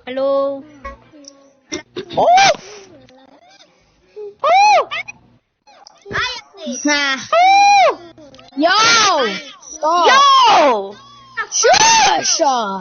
الو. اوف اوف يو يو شاشة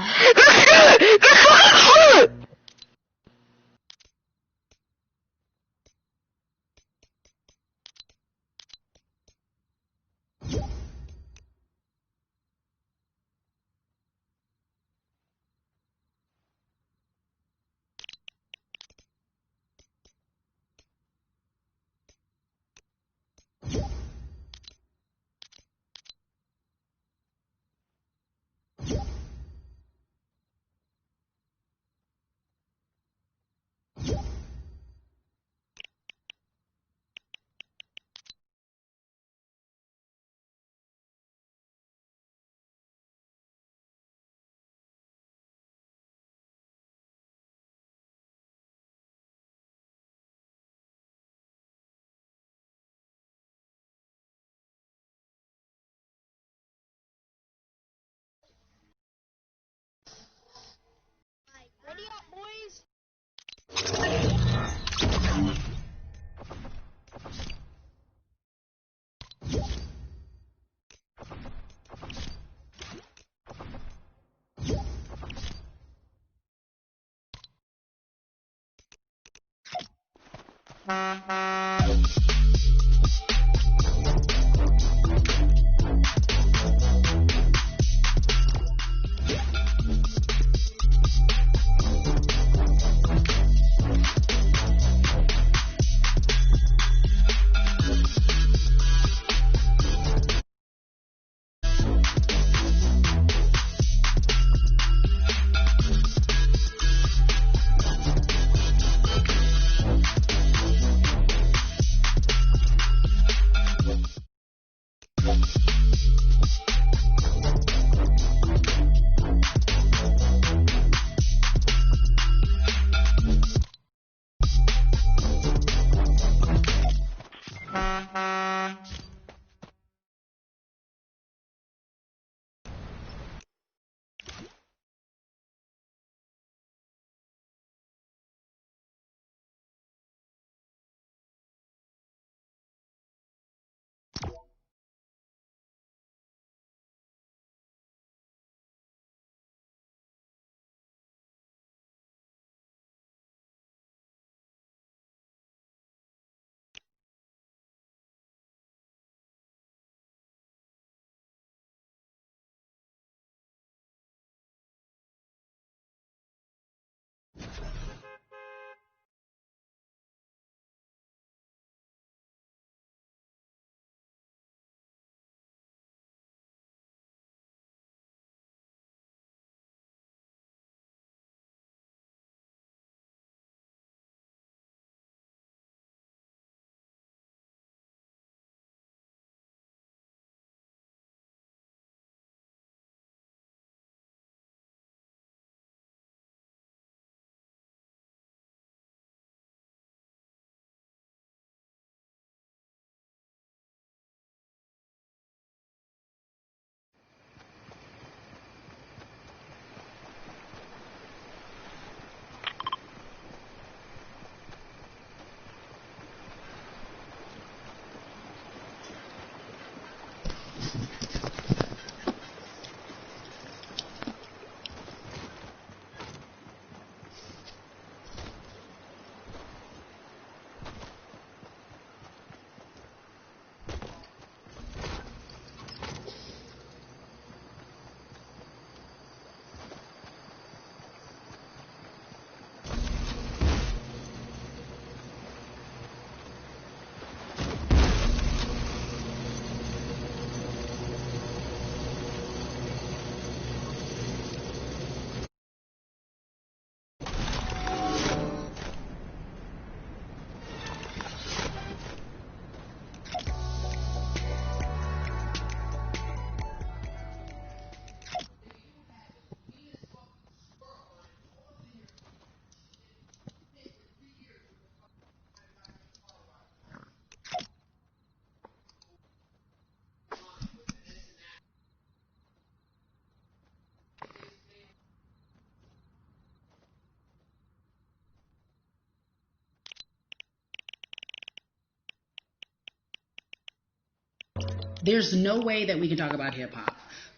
There's no way that we can talk about hip hop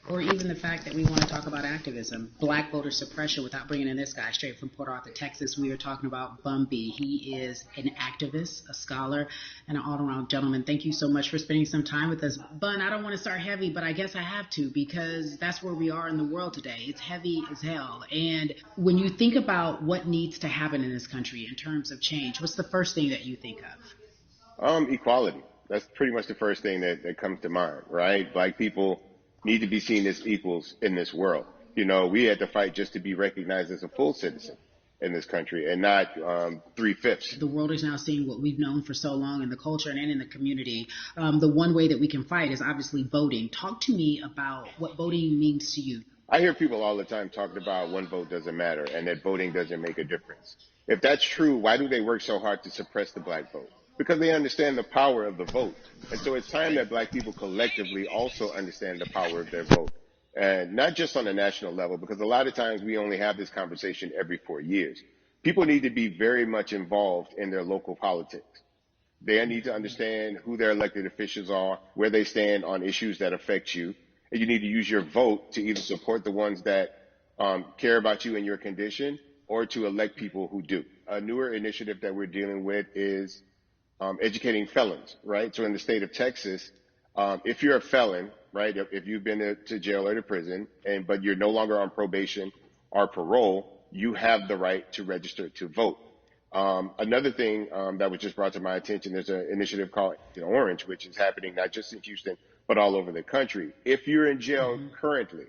or even the fact that we want to talk about activism, black voter suppression, without bringing in this guy straight from Port Arthur, Texas. We are talking about Bumby. He is an activist, a scholar, and an all-around gentleman. Thank you so much for spending some time with us. Bun, I don't want to start heavy, but I guess I have to because that's where we are in the world today. It's heavy as hell. And when you think about what needs to happen in this country in terms of change, what's the first thing that you think of? Equality. That's pretty much the first thing that comes to mind, right? Black people need to be seen as equals in this world. You know, we had to fight just to be recognized as a full citizen in this country and not 3/5. The world is now seeing what we've known for so long in the culture and in the community. The one way that we can fight is obviously voting. Talk to me about what voting means to you. I hear people all the time talking about one vote doesn't matter and that voting doesn't make a difference. If that's true, why do they work so hard to suppress the black vote? Because they understand the power of the vote. And so it's time that black people collectively also understand the power of their vote. And not just on a national level, because a lot of times we only have this conversation every 4 years. People need to be very much involved in their local politics. They need to understand who their elected officials are, where they stand on issues that affect you. And you need to use your vote to either support the ones that care about you and your condition or to elect people who do. A newer initiative that we're dealing with is educating felons, right? So in the state of Texas, if you're a felon, right, if you've been to jail or to prison, but you're no longer on probation or parole, you have the right to register to vote. Another thing that was just brought to my attention, there's an initiative called Orange, which is happening not just in Houston, but all over the country. If you're in jail currently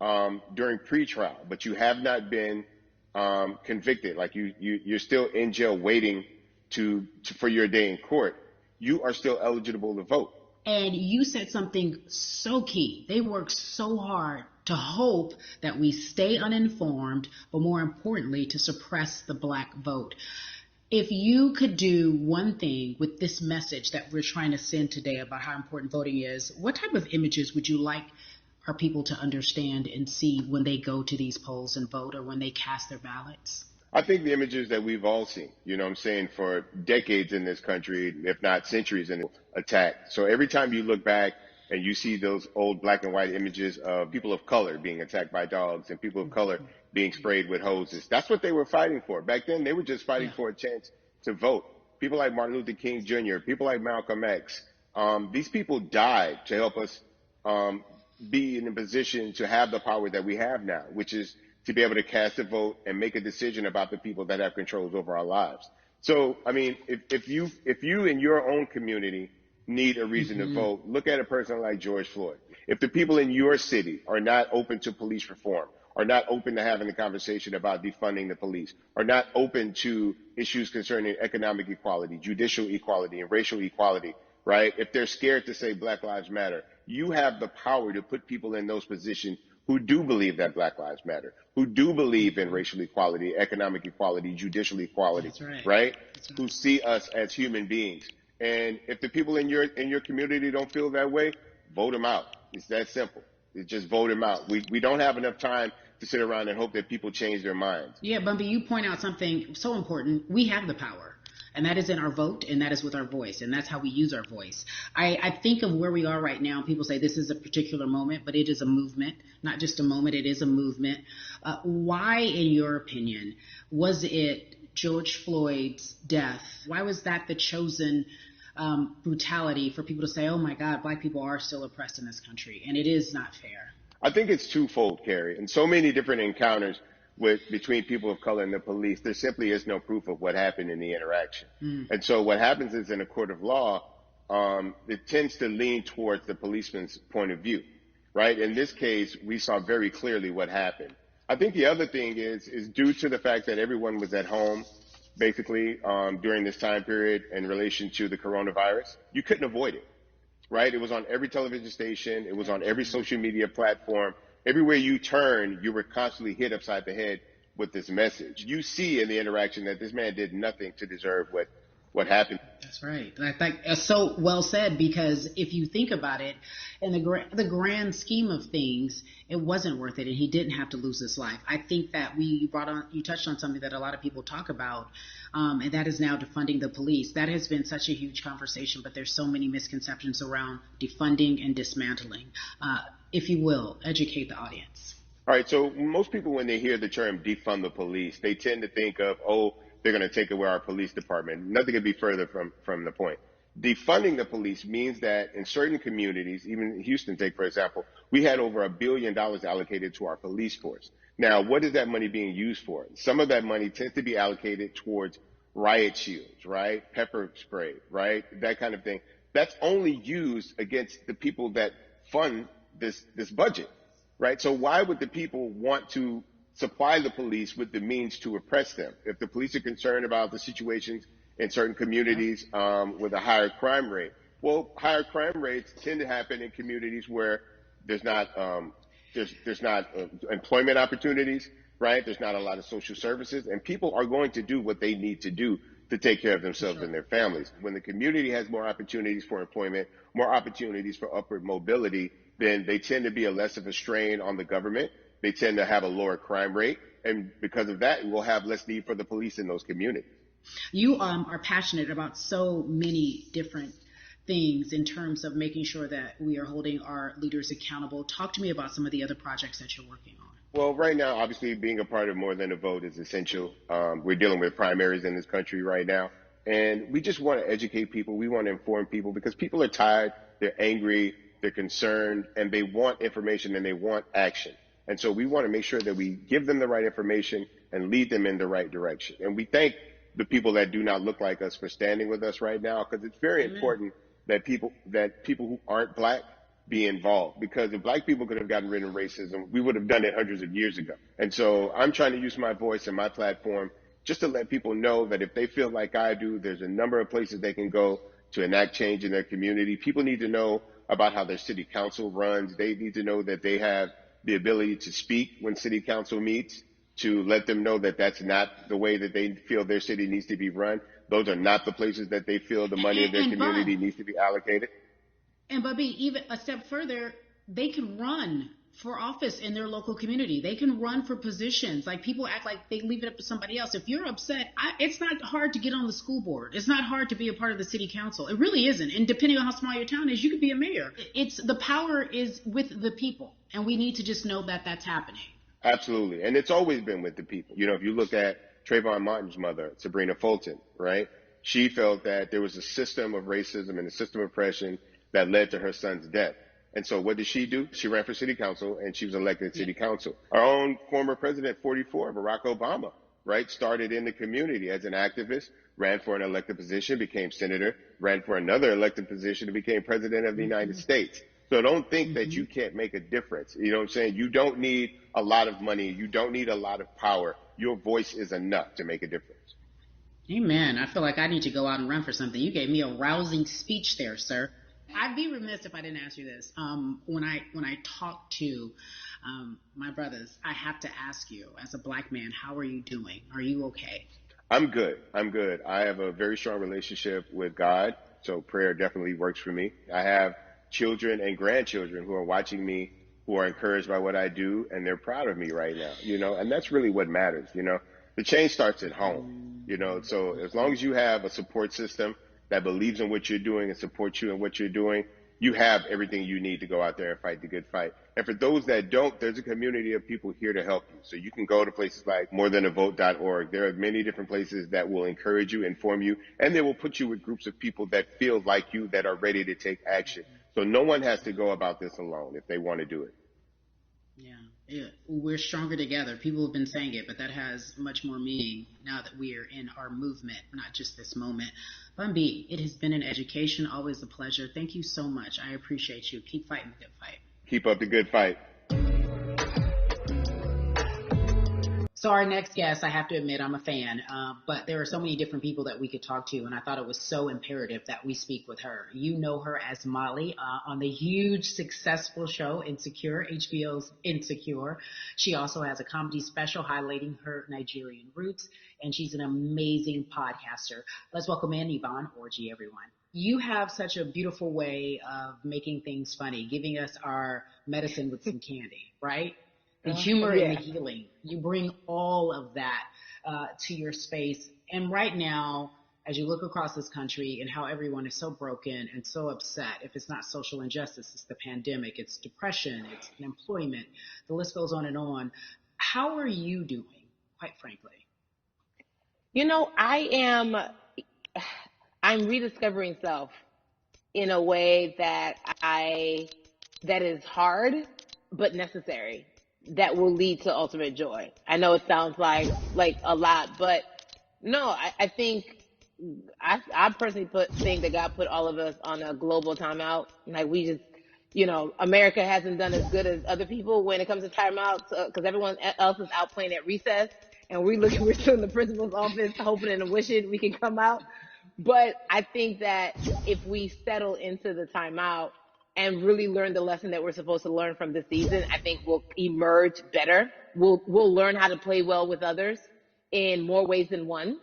during pretrial, but you have not been convicted, like you're still in jail waiting for your day in court, you are still eligible to vote. And you said something so key. They work so hard to hope that we stay uninformed, but more importantly, to suppress the black vote. If you could do one thing with this message that we're trying to send today about how important voting is, what type of images would you like our people to understand and see when they go to these polls and vote or when they cast their ballots? I think the images that we've all seen, you know what I'm saying, for decades in this country, if not centuries, in attack. So every time you look back and you see those old black and white images of people of color being attacked by dogs and people of color being sprayed with hoses, that's what they were fighting for. Back then, they were just fighting for a chance to vote. People like Martin Luther King Jr., people like Malcolm X, these people died to help us be in a position to have the power that we have now, which is to be able to cast a vote and make a decision about the people that have controls over our lives. So, I mean, if you in your own community need a reason to vote, look at a person like George Floyd. If the people in your city are not open to police reform, are not open to having a conversation about defunding the police, are not open to issues concerning economic equality, judicial equality, and racial equality, right? If they're scared to say Black Lives Matter, you have the power to put people in those positions who do believe that Black Lives Matter, who do believe in racial equality, economic equality, judicial equality, right? Who see us as human beings. And if the people in your community don't feel that way, vote them out. It's that simple. It's just vote them out. We don't have enough time to sit around and hope that people change their minds. Yeah, Bumpy, you point out something so important. We have the power. And that is in our vote, and that is with our voice, and that's how we use our voice. I think of where we are right now. People say this is a particular moment, but it is a movement, not just a moment. It is a movement. Why, in your opinion, was it George Floyd's death? Why was that the chosen brutality for people to say, oh, my God, black people are still oppressed in this country, and it is not fair? I think it's twofold, Carrie, and so many different encounters between people of color and the police, there simply is no proof of what happened in the interaction. And so what happens is in a court of law, it tends to lean towards the policeman's point of view, right? In this case, we saw very clearly what happened. I think the other thing is due to the fact that everyone was at home, basically, during this time period in relation to the coronavirus, you couldn't avoid it, right? It was on every television station. It was on every social media platform. Everywhere you turn, you were constantly hit upside the head with this message. You see in the interaction that this man did nothing to deserve what happened. That's right. I think so well said, because if you think about it, in the grand scheme of things, it wasn't worth it, and he didn't have to lose his life. I think that you touched on something that a lot of people talk about, and that is now defunding the police. That has been such a huge conversation, but there's so many misconceptions around defunding and dismantling. If you will, educate the audience. All right. So most people, when they hear the term defund the police, they tend to think of, oh, they're going to take away our police department. Nothing could be further from the point. Defunding the police means that in certain communities, even Houston, take for example, we had over $1 billion allocated to our police force. Now, what is that money being used for? Some of that money tends to be allocated towards riot shields, right? Pepper spray, right? That kind of thing. That's only used against the people that fund this budget, right? So why would the people want to supply the police with the means to oppress them? If the police are concerned about the situations in certain communities with a higher crime rate, well, higher crime rates tend to happen in communities where there's not employment opportunities, right? There's not a lot of social services, and people are going to do what they need to do to take care of themselves and their families. When the community has more opportunities for employment, more opportunities for upward mobility, then they tend to be less of a strain on the government. They tend to have a lower crime rate, and because of that, we'll have less need for the police in those communities. You are passionate about so many different things in terms of making sure that we are holding our leaders accountable. Talk to me about some of the other projects that you're working on. Well, right now, obviously, being a part of More Than a Vote is essential. We're dealing with primaries in this country right now, and we just want to educate people. We want to inform people because people are tired, they're angry, they're concerned, and they want information and they want action. And so we want to make sure that we give them the right information and lead them in the right direction. And we thank the people that do not look like us for standing with us right now, because it's very important that people who aren't black be involved. Because if black people could have gotten rid of racism, we would have done it hundreds of years ago. And so I'm trying to use my voice and my platform just to let people know that if they feel like I do, there's a number of places they can go to enact change in their community. People need to know about how their city council runs. They need to know that they have the ability to speak when city council meets, to let them know that that's not the way that they feel their city needs to be run. Those are not the places that they feel the money of their community needs to be allocated. And Bubby, even a step further, they can run for office in their local community. They can run for positions. Like, people act like they leave it up to somebody else. If you're upset, it's not hard to get on the school board. It's not hard to be a part of the city council. It really isn't. And depending on how small your town is, you could be a mayor. The power is with the people, and we need to just know that that's happening. Absolutely. And it's always been with the people. You know, if you look at Trayvon Martin's mother, Sabrina Fulton, right? She felt that there was a system of racism and a system of oppression that led to her son's death. And so what did she do? She ran for city council, and she was elected to city council. Our own former president, 44, Barack Obama, right, started in the community as an activist, ran for an elected position, became senator, ran for another elected position, and became president of the United States. So don't think that you can't make a difference. You know what I'm saying? You don't need a lot of money. You don't need a lot of power. Your voice is enough to make a difference. Amen. I feel like I need to go out and run for something. You gave me a rousing speech there, sir. I'd be remiss if I didn't ask you this. When I talk to my brothers, I have to ask you, as a black man, how are you doing? Are you okay? I'm good. I have a very strong relationship with God, so prayer definitely works for me. I have children and grandchildren who are watching me, who are encouraged by what I do, and they're proud of me right now, you know, and that's really what matters, you know. The change starts at home, you know, so as long as you have a support system that believes in what you're doing and supports you in what you're doing, you have everything you need to go out there and fight the good fight. And for those that don't, there's a community of people here to help you. So you can go to places like morethanavote.org. There are many different places that will encourage you, inform you, and they will put you with groups of people that feel like you, that are ready to take action. So no one has to go about this alone if they want to do it. Yeah, we're stronger together. People have been saying it, but that has much more meaning now that we are in our movement, not just this moment. Bumby, it has been an education, always a pleasure. Thank you so much. I appreciate you. Keep fighting the good fight. Keep up the good fight. So our next guest, I have to admit, I'm a fan, but there are so many different people that we could talk to, and I thought it was so imperative that we speak with her. You know her as Molly on the huge, successful show Insecure, HBO's Insecure. She also has a comedy special highlighting her Nigerian roots, and she's an amazing podcaster. Let's welcome in Yvonne Orji, everyone. You have such a beautiful way of making things funny, giving us our medicine with some candy, right? The humor and the healing. You bring all of that to your space. And right now, as you look across this country and how everyone is so broken and so upset, if it's not social injustice, it's the pandemic, it's depression, it's unemployment, the list goes on and on. How are you doing, quite frankly? You know, I'm rediscovering self in a way that is hard, but necessary, that will lead to ultimate joy. I know it sounds like a lot, but no, I think I personally think that God put all of us on a global timeout. Like we just, America hasn't done as good as other people when it comes to timeouts because everyone else is out playing at recess, and we're still in the principal's office hoping and wishing we can come out. But I think that if we settle into the timeout and really learn the lesson that we're supposed to learn from this season, I think we'll emerge better. We'll learn how to play well with others in more ways than one.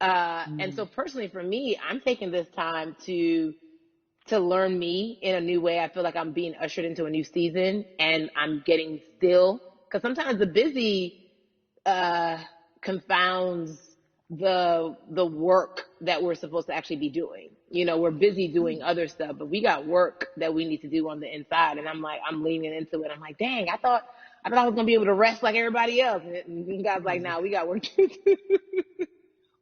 And so personally for me, I'm taking this time to learn me in a new way. I feel like I'm being ushered into a new season, and I'm getting still, because sometimes the busy confounds the work that we're supposed to actually be doing. We're busy doing other stuff, but we got work that we need to do on the inside. And I'm leaning into it. I'm like, dang, I thought I was going to be able to rest like everybody else. And God's like, nah, we got work to do.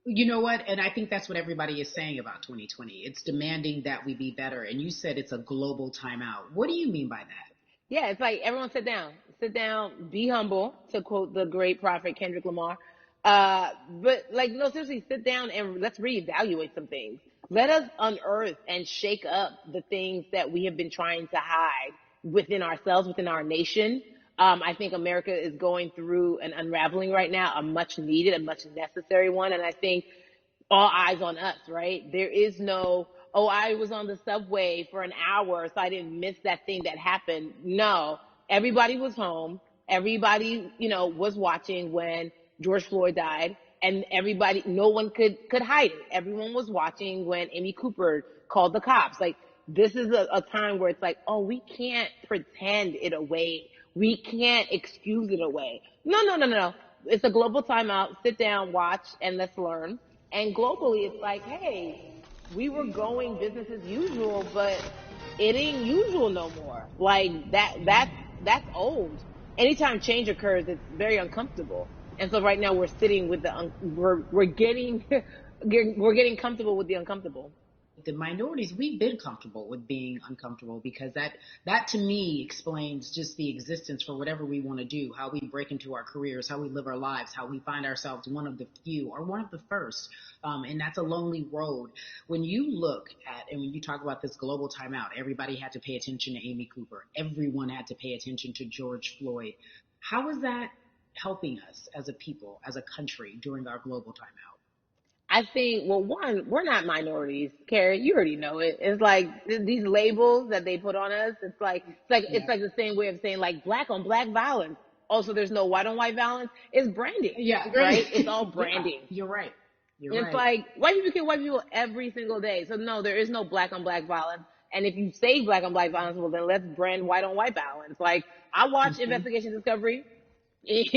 You know what? And I think that's what everybody is saying about 2020. It's demanding that we be better. And you said it's a global timeout. What do you mean by that? Yeah, it's like everyone sit down, be humble, to quote the great prophet Kendrick Lamar. But no, seriously, sit down and let's reevaluate some things. Let us unearth and shake up the things that we have been trying to hide within ourselves, within our nation. I think America is going through an unraveling right now, a much needed, a much necessary one. And I think all eyes on us, right? There is no, oh, I was on the subway for an hour, so I didn't miss that thing that happened. No, everybody was home. Everybody, was watching when George Floyd died, and no one could hide it. Everyone was watching when Amy Cooper called the cops. Like, this is a time where it's like, oh, we can't pretend it away. We can't excuse it away. No. It's a global timeout. Sit down, watch, and let's learn. And globally, it's like, hey, we were going business as usual, but it ain't usual no more. Like that's old. Anytime change occurs, it's very uncomfortable. And so right now we're sitting with we're getting comfortable with the uncomfortable. The minorities, we've been comfortable with being uncomfortable, because that to me explains just the existence for whatever we want to do, how we break into our careers, how we live our lives, how we find ourselves one of the few or one of the first. And that's a lonely road. When you look at, and when you talk about this global timeout, everybody had to pay attention to Amy Cooper. Everyone had to pay attention to George Floyd. How is that helping us as a people, as a country, during our global timeout? I think, well, one, we're not minorities, Carrie. You already know it. It's like these labels that they put on us. It's like the same way of saying like black on black violence. Also, there's no white on white violence. It's branding. Yeah, right. It's all branding. Yeah, you're right. It's like white people kill white people every single day. So no, there is no black on black violence. And if you say black on black violence, well then let's brand white on white violence. Like I watch Investigation Discovery. Ain't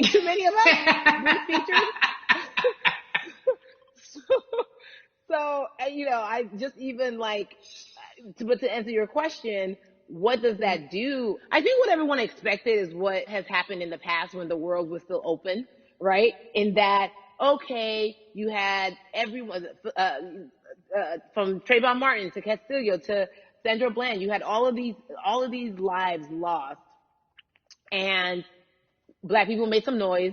too many of us being featured. So, I just even but to answer your question, what does that do? I think what everyone expected is what has happened in the past when the world was still open, right? In that, okay, you had everyone, from Trayvon Martin to Castillo to Sandra Bland, you had all of these lives lost, and Black people made some noise.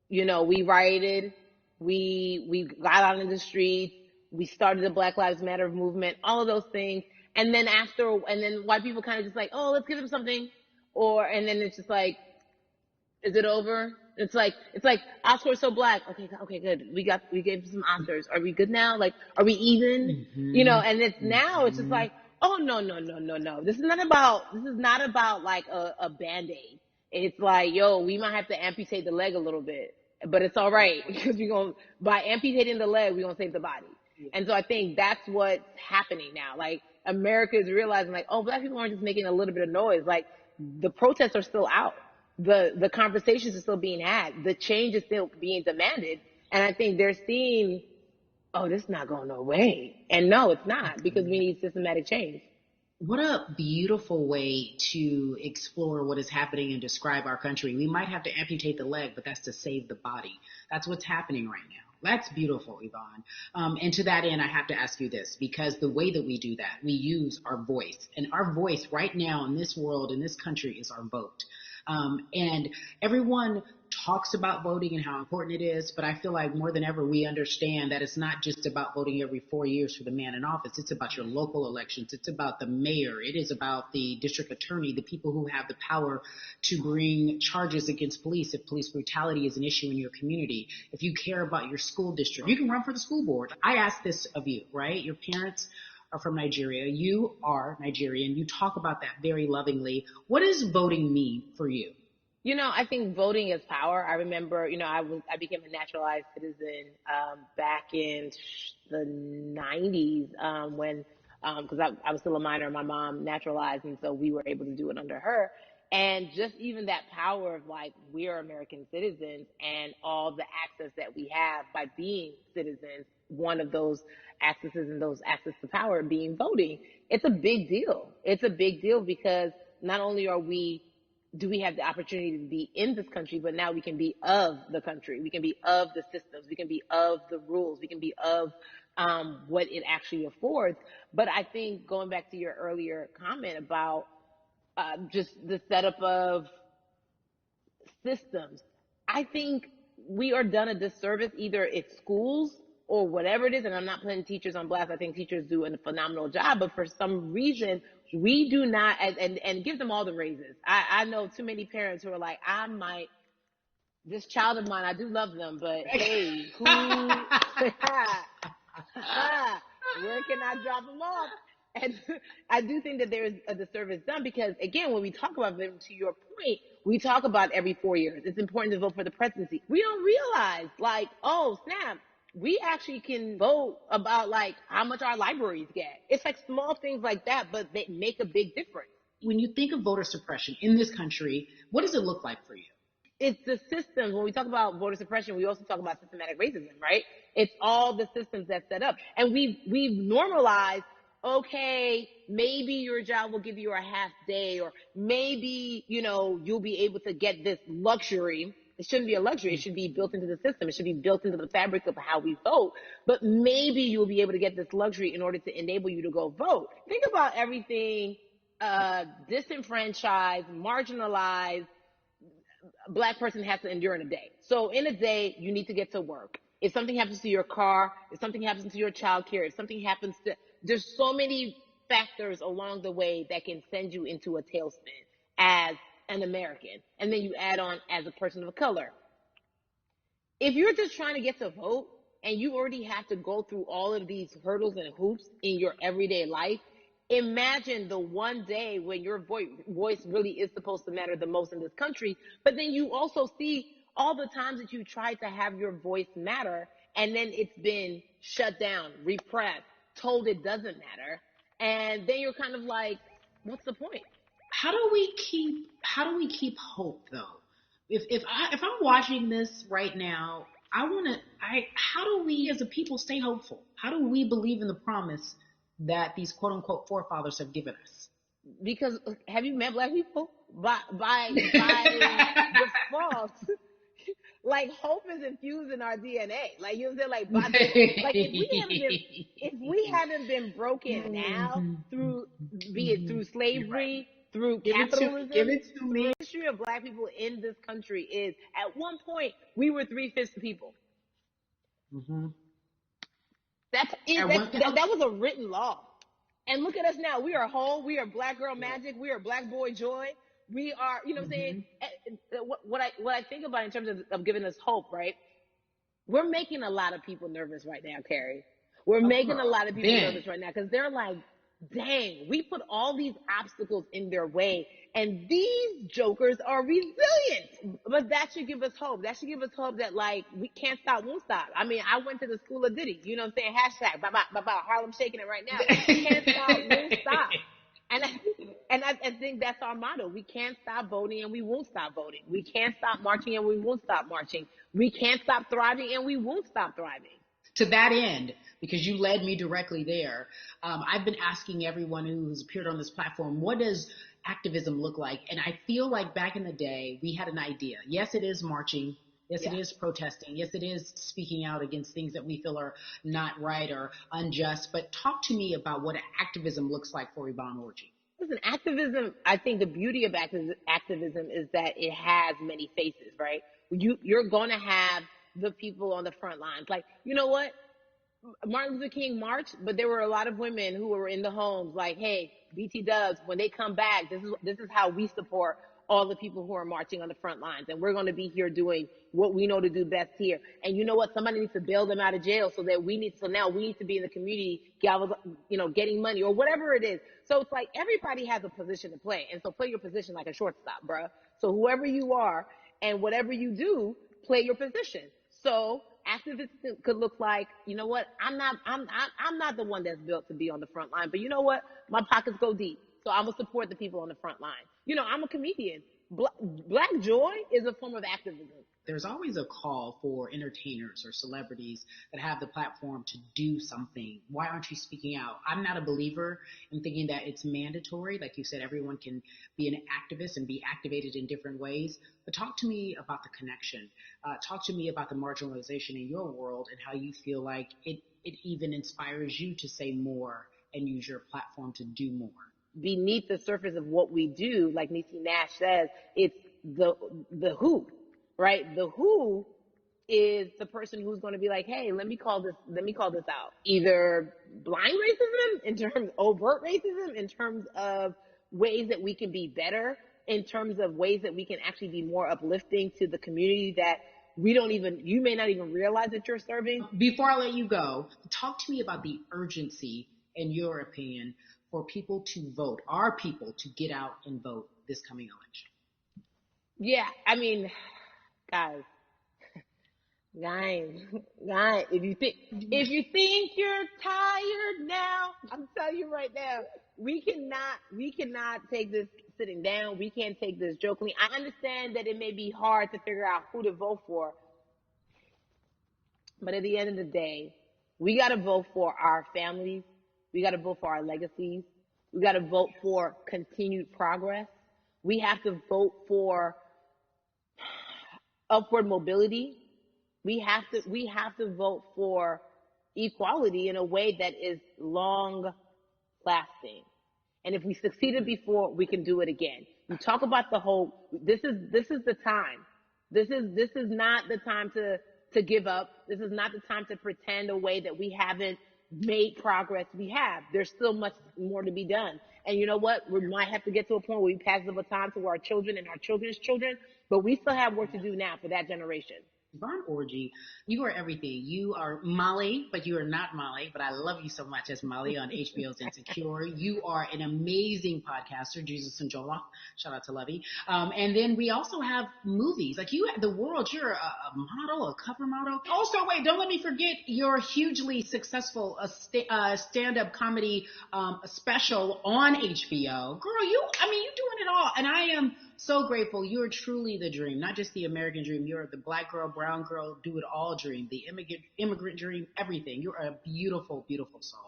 We rioted. We got out in the streets. We started the Black Lives Matter movement, all of those things. And then white people kind of just like, oh, let's give them something. And then it's just like, is it over? It's like Oscar is so black. Okay, good. We gave some Oscars. Are we good now? Like, are we even? You know, and it's now it's just like, oh no. This is not about like a Band-Aid. It's like, yo, we might have to amputate the leg a little bit, but it's all right because by amputating the leg, we're gonna save the body. And so I think that's what's happening now. Like, America is realizing, like, oh, black people aren't just making a little bit of noise. Like, the protests are still out. The conversations are still being had. The change is still being demanded. And I think they're seeing, oh, this is not going no way. And no, it's not, because we need systematic change. What a beautiful way to explore what is happening and describe our country. We might have to amputate the leg, but that's to save the body. That's what's happening right now. That's beautiful, Yvonne. And to that end, I have to ask you this, because the way that we do that, we use our voice. And our voice right now in this world, in this country, is our vote. And everyone talks about voting and how important it is, but I feel like more than ever we understand that it's not just about voting every 4 years for the man in office. It's about your local elections. It's about the mayor. It is about the district attorney, the people who have the power to bring charges against police if police brutality is an issue in your community. If you care about your school district, you can run for the school board. I ask this of you, right? Your parents are from Nigeria. You are Nigerian. You talk about that very lovingly. What does voting mean for you? You know, I think voting is power. I remember, you know, I became a naturalized citizen back in the 90s when, because I was still a minor, my mom naturalized, and so we were able to do it under her. And just even that power of, like, we are American citizens and all the access that we have by being citizens, one of those accesses and those access to power being voting, it's a big deal. It's a big deal because not only do we have the opportunity to be in this country, but now we can be of the country. We can be of the systems. We can be of the rules. We can be of what it actually affords. But I think going back to your earlier comment about just the setup of systems, I think we are done a disservice, either it's schools or whatever it is, and I'm not putting teachers on blast. I think teachers do a phenomenal job, but for some reason, we do not, and give them all the raises. I know too many parents who are like, this child of mine, I do love them, but hey, where can I drop them off? And I do think that there is a disservice done because, again, when we talk about voting, to your point, we talk about every 4 years. It's important to vote for the presidency. We don't realize, like, oh, snap, we actually can vote about, like, how much our libraries get. It's like small things like that, but they make a big difference. When you think of voter suppression in this country, what does it look like for you? It's the systems. When we talk about voter suppression, we also talk about systematic racism, right? It's all the systems that set up. And we've normalized, okay, maybe your job will give you a half day, or maybe, you know, you'll be able to get this luxury. It shouldn't be a luxury. It should be built into the system. It should be built into the fabric of how we vote. But maybe you'll be able to get this luxury in order to enable you to go vote. Think about everything disenfranchised, marginalized Black person has to endure in a day. So in a day, you need to get to work. If something happens to your car, if something happens to your child care, if something happens to, there's so many factors along the way that can send you into a tailspin as an American. And then you add on as a person of color. If you're just trying to get to vote and you already have to go through all of these hurdles and hoops in your everyday life, imagine the one day when your voice really is supposed to matter the most in this country, but then you also see all the times that you tried to have your voice matter, and then it's been shut down, repressed, told it doesn't matter, and then you're kind of like, what's the point? How do we keep hope though? If I'm watching this right now, how do we as a people stay hopeful? How do we believe in the promise that these quote unquote forefathers have given us? Because have you met Black people? By default, like, hope is infused in our DNA. Like, you know what I'm saying? Like if we haven't been broken down through, be it through slavery, through capitalism, the history of Black people in this country is, at one point, we were 3/5 the people. Mm-hmm. That was a written law. And look at us now. We are whole. We are Black girl magic. We are Black boy joy. We are, you know what I'm saying? What I think about in terms of giving us hope, right? We're making a lot of people nervous right now, Carrie. We're making a lot of people nervous right now because they're like, dang, we put all these obstacles in their way, and these jokers are resilient. But that should give us hope. That should give us hope that, like, we can't stop, won't stop. I mean, I went to the school of Diddy. You know what I'm saying? Hashtag, Harlem shaking it right now. Can't stop, won't stop. And I think that's our motto. We can't stop voting and we won't stop voting. We can't stop marching and we won't stop marching. We can't stop thriving and we won't stop thriving. To that end, because you led me directly there, I've been asking everyone who's appeared on this platform, what does activism look like? And I feel like back in the day, we had an idea. Yes, it is marching. Yes, it is protesting. Yes, it is speaking out against things that we feel are not right or unjust. But talk to me about what activism looks like for Yvonne Orji. Listen, activism, I think the beauty of activism is that it has many faces, right? You're going to have the people on the front lines. Like, you know what? Martin Luther King marched, but there were a lot of women who were in the homes like, hey, BT Dubs, when they come back, this is how we support all the people who are marching on the front lines. And we're going to be here doing what we know to do best here. And you know what? Somebody needs to bail them out of jail so now we need to be in the community, getting money or whatever it is. So it's like everybody has a position to play. And so play your position like a shortstop, bruh. So whoever you are and whatever you do, play your position. So activism could look like, you know what? I'm not the one that's built to be on the front line, but you know what? My pockets go deep. So I'm going to support the people on the front line. You know, I'm a comedian. Black joy is a form of activism. There's always a call for entertainers or celebrities that have the platform to do something. Why aren't you speaking out? I'm not a believer in thinking that it's mandatory. Like you said, everyone can be an activist and be activated in different ways. But talk to me about the connection. Talk to me about the marginalization in your world and how you feel like it even inspires you to say more and use your platform to do more. Beneath the surface of what we do, like Niecy Nash says, it's the who, right? The who is the person who's going to be like, hey, let me call this out. Either blind racism in terms of overt racism, in terms of ways that we can be better, in terms of ways that we can actually be more uplifting to the community that you may not even realize that you're serving. Before I let you go, talk to me about the urgency, in your opinion, for people to vote, our people to get out and vote this coming election. Yeah, I mean, guys, if you think you're tired now, I'm telling you right now, we cannot take this sitting down. We can't take this jokingly. I understand that it may be hard to figure out who to vote for, but at the end of the day, we got to vote for our families. We got to vote for our legacies. We got to vote for continued progress. We have to vote for upward mobility. We have to vote for equality in a way that is long lasting. And if we succeeded before, we can do it again. We talk about the hope. This is the time. This is not the time to give up. This is not the time to pretend a way that we haven't made progress. We have. There's still much more to be done. And you know what? We might have to get to a point where we pass the baton to our children and our children's children, but we still have work to do now for that generation. Yvonne Orji, you are everything. You are Molly, but you are not Molly, but I love you so much as Molly on HBO's Insecure. You are an amazing podcaster, Jesus and Jola. Shout out to Lovey. And then we also have movies. Like you, the world, you're a model, a cover model. Also, wait, don't let me forget your hugely successful stand-up comedy special on HBO. Girl, you're doing it all. And I am so grateful. You are truly the dream, not just the American dream. You're the black girl, brown girl, do it all dream, the immigrant dream, everything. You're a beautiful, beautiful soul.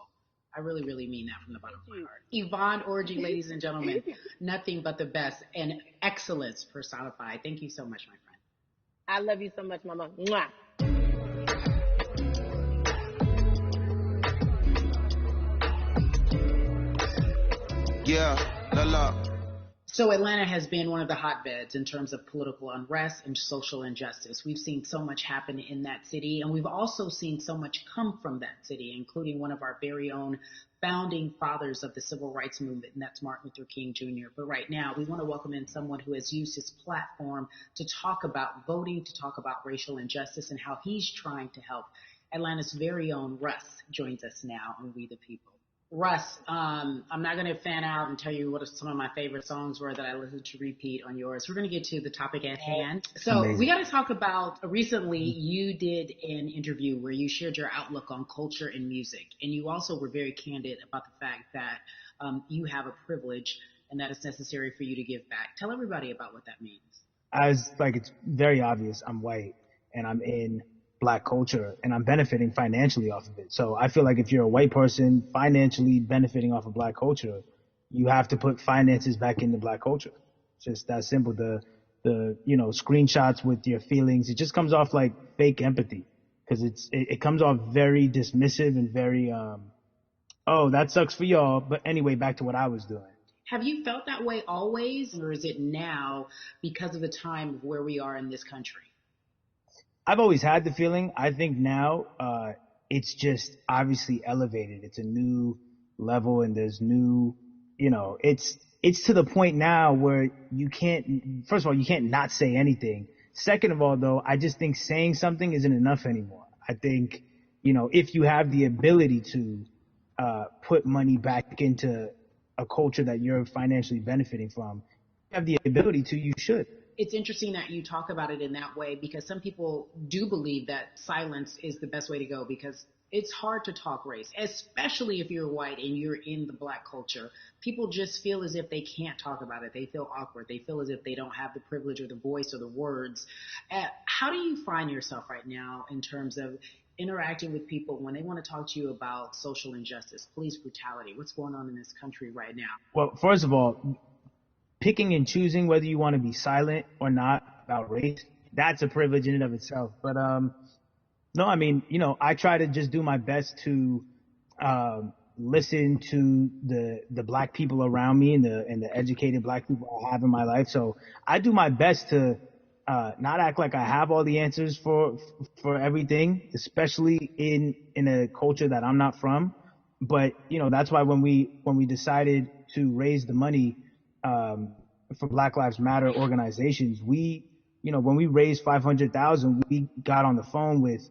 I really, really mean that from the bottom of my heart. Yvonne Orji, ladies and gentlemen, nothing but the best and excellence personified. Thank you so much, my friend. I love you so much, Mama. Mwah. Yeah, la la. So Atlanta has been one of the hotbeds in terms of political unrest and social injustice. We've seen so much happen in that city, and we've also seen so much come from that city, including one of our very own founding fathers of the civil rights movement, and that's Martin Luther King Jr. But right now, we want to welcome in someone who has used his platform to talk about voting, to talk about racial injustice, and how he's trying to help. Atlanta's very own Russ joins us now on We the People. Russ, I'm not going to fan out and tell you what some of my favorite songs were that I listened to repeat on yours. We're going to get to the topic at hand. So Amazing. we got to talk about, recently you did an interview where you shared your outlook on culture and music. And you also were very candid about the fact that you have a privilege and that it's necessary for you to give back. Tell everybody about what that means. It's very obvious, I'm white and I'm in Black culture and I'm benefiting financially off of it. So I feel like if you're a white person financially benefiting off of Black culture, you have to put finances back into Black culture. It's just that simple. The screenshots with your feelings, it just comes off like fake empathy because it comes off very dismissive and very, oh, that sucks for y'all. But anyway, back to what I was doing. Have you felt that way always, or is it now because of the time of where we are in this country? I've always had the feeling. I think now it's just obviously elevated. It's a new level and there's new, it's to the point now where you can't, first of all, you can't not say anything. Second of all, though, I just think saying something isn't enough anymore. I think, if you have the ability to put money back into a culture that you're financially benefiting from, you have the ability to, you should. It's interesting that you talk about it in that way because some people do believe that silence is the best way to go because it's hard to talk race, especially if you're white and you're in the Black culture. People just feel as if they can't talk about it. They feel awkward. They feel as if they don't have the privilege or the voice or the words. How do you find yourself right now in terms of interacting with people when they want to talk to you about social injustice, police brutality? What's going on in this country right now? Well, first of all, picking and choosing whether you want to be silent or not about race, that's a privilege in and of itself. But no, I mean, I try to just do my best to listen to the Black people around me and the educated Black people I have in my life. So I do my best to not act like I have all the answers for everything, especially in a culture that I'm not from. But that's why when we decided to raise the money for Black Lives Matter organizations, when we raised $500,000, we got on the phone with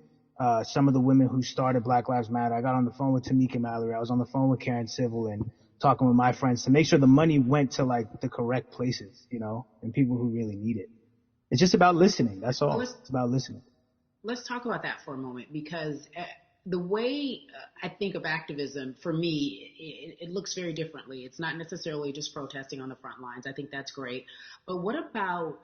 some of the women who started Black Lives Matter. I got on the phone with Tamika Mallory. I was on the phone with Karen Civil and talking with my friends to make sure the money went to like the correct places, and people who really need it. It's just about listening. That's all. It's about listening. Let's talk about that for a moment because the way I think of activism, for me, it looks very differently. It's not necessarily just protesting on the front lines. I think that's great. But what about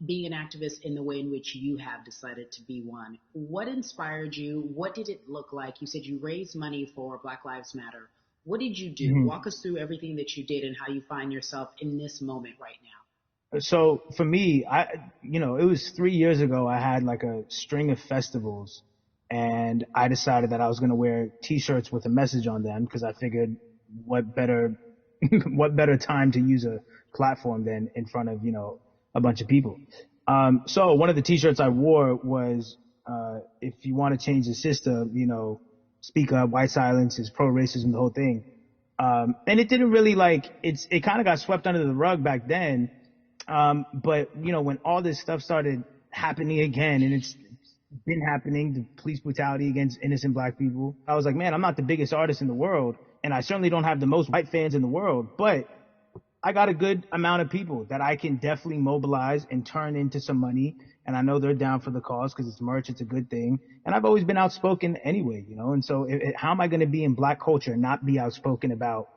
being an activist in the way in which you have decided to be one? What inspired you? What did it look like? You said you raised money for Black Lives Matter. What did you do? Mm-hmm. Walk us through everything that you did and how you find yourself in this moment right now. So for me, it was 3 years ago. I had like a string of festivals. And I decided that I was going to wear T-shirts with a message on them because I figured what better time to use a platform than in front of, a bunch of people. So one of the T-shirts I wore was, if you want to change the system, speak up, white silence is pro-racism, the whole thing. And it didn't really it kind of got swept under the rug back then. But when all this stuff started happening again, and it's been happening, the police brutality against innocent Black people, I was like, man, I'm not the biggest artist in the world, and I certainly don't have the most white fans in the world, but I got a good amount of people that I can definitely mobilize and turn into some money, and I know they're down for the cause because it's merch, it's a good thing, and I've always been outspoken anyway, and so how am I going to be in Black culture and not be outspoken about